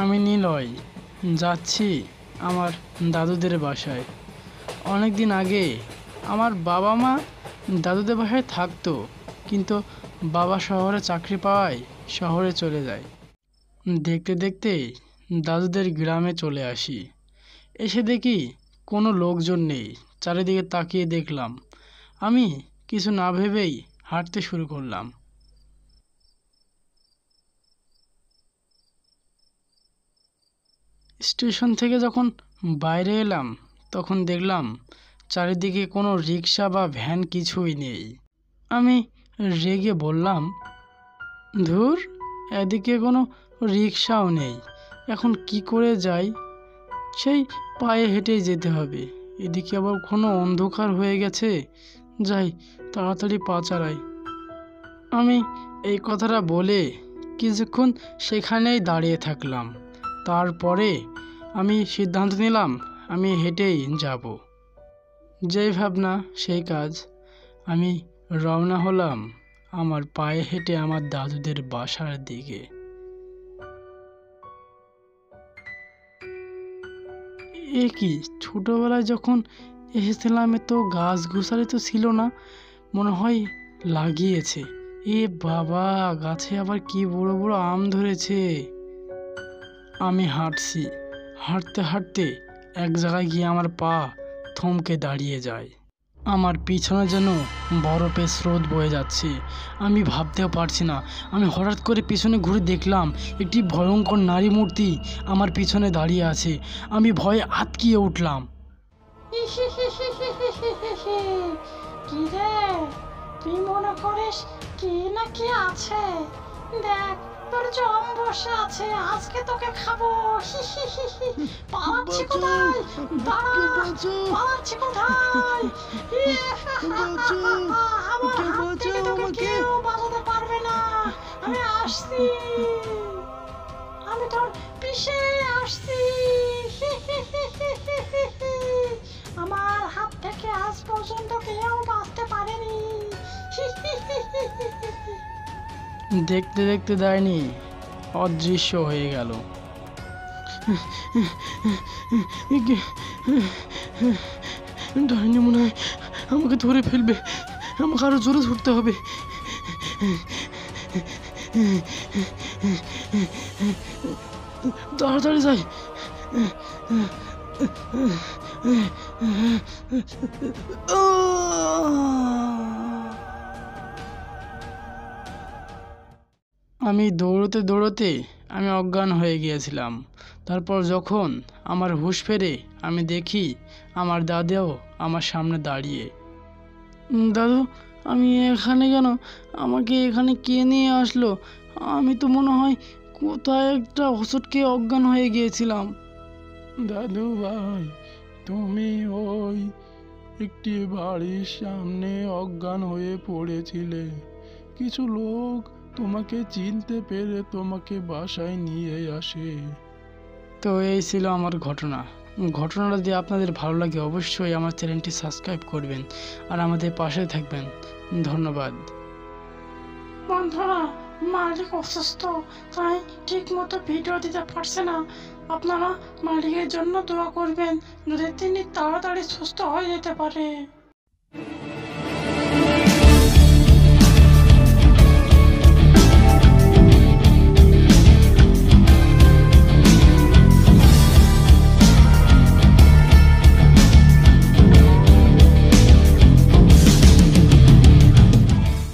আমি নিলয় যাচ্ছি আমার দাদুদের বাসায়। অনেক দিন আগে আমার বাবা মা দাদুদের বাসায় থাকতো, কিন্তু বাবা শহরে চাকরি পাওয়ায় শহরে চলে যায়। দেখতে দেখতে দাদুদের গ্রামে চলে আসি। এসে দেখি কোনো লোকজন নেই। চারিদিকে তাকিয়ে দেখলাম, আমি কিছু না ভেবেই হাঁটতে শুরু করলাম। স্টেশন থেকে যখন বাইরে এলাম তখন দেখলাম চারিদিকে কোনো রিক্সা বা ভ্যান কিছুই নেই। আমি রেগে বললাম, ধুর, এদিকে কোনো রিক্সাও নেই, এখন কি করে যাই? সেই পায়ে হেঁটেই যেতে হবে। এদিকে আবার কোনো অন্ধকার হয়ে গেছে, যাই তাড়াতাড়ি পা চালাই। আমি এই কথাটা বলে কিছুক্ষণ সেখানেই দাঁড়িয়ে থাকলাম। তারপরে আমি সিদ্ধান্ত নিলাম আমি হেঁটেই যাব। যেই ভাবনা সেই কাজ। আমি রওনা হলাম আমার পায়ে হেঁটে আমার দাদুদের বাসার দিকে। এ কি, ছোটবেলায় যখন এসেছিলাম তো গাছ গোছালি তো ছিল না, মনে হয় লাগিয়েছে। এ বাবা, গাছে আবার কি বড় বড় আম ধরেছে। আমি হাঁটছি, হাঁটতে হাঁটতে এক জায়গায় গিয়ে আমার পা থমকে দাঁড়িয়ে যায়। আমার পিছনে যেন বরফের স্রোত বয়ে যাচ্ছে। আমি ভাবতেও পারছি না। আমি হঠাৎ করে পিছনে ঘুরে দেখলাম একটি ভয়ঙ্কর নারী মূর্তি আমার পিছনে দাঁড়িয়ে আছে। আমি ভয়ে আঁতকিয়ে উঠলাম। কি রে, তুই মনে করিস কি না কি আছে? দেখ, তোর জম বসে আছে, আজকে তোকে খাবো। পালাচ্ছি কোথায়? দাঁড়া, পালাচ্ছি কোথায়? আমার হাত থেকে তোকে কেউ বাঁচাতে পারবে না। আমি আসছি, আমি তোর পিছে আসছি। আমার হাত থেকে আজ পর্যন্ত কেউ বাঁচতে পারেনি। দেখতে দেখতে দেয়নি অদৃশ্য হয়ে গেল। ডাইনি মনে হয় আমাকে ধরে ফেলবে। আমাকে আরো জোরে ধরতে হবে। তাড়াতাড়ি যাই। আমি দৌড়তে দৌড়তে আমি অজ্ঞান হয়ে গিয়েছিলাম। তারপর যখন আমার হুঁশ ফেরে আমি দেখি আমার দাদাও আমার সামনে দাঁড়িয়ে। দাদু, আমি এখানে কেন? আমাকে এখানে কে নিয়ে আসলো? আমি তো মনে হয় কোথায় একটা হোঁচট খেয়ে অজ্ঞান হয়ে গিয়েছিলাম। দাদু ভাই, তুমি ওই একটি বাড়ির সামনে অজ্ঞান হয়ে পড়েছিলে। কিছু লোক তোমাকে চিনতে পেরে তোমাকে বাসায় নিয়ে আসে। তো এই ছিল আমার ঘটনাটা যদি আপনাদের ভালো লাগে অবশ্যই আমার চ্যানেলটি সাবস্ক্রাইব করবেন আর আমাদের পাশে থাকবেন। ধন্যবাদ। বন্ধুরা, মালিক অসুস্থ, তাই ঠিক মতো ভিডিও দিতে পারছে না। আপনারা মালিকের জন্য দোয়া করবেন, যদি তিনি তাড়াতাড়ি সুস্থ হয়ে যেতে পারে।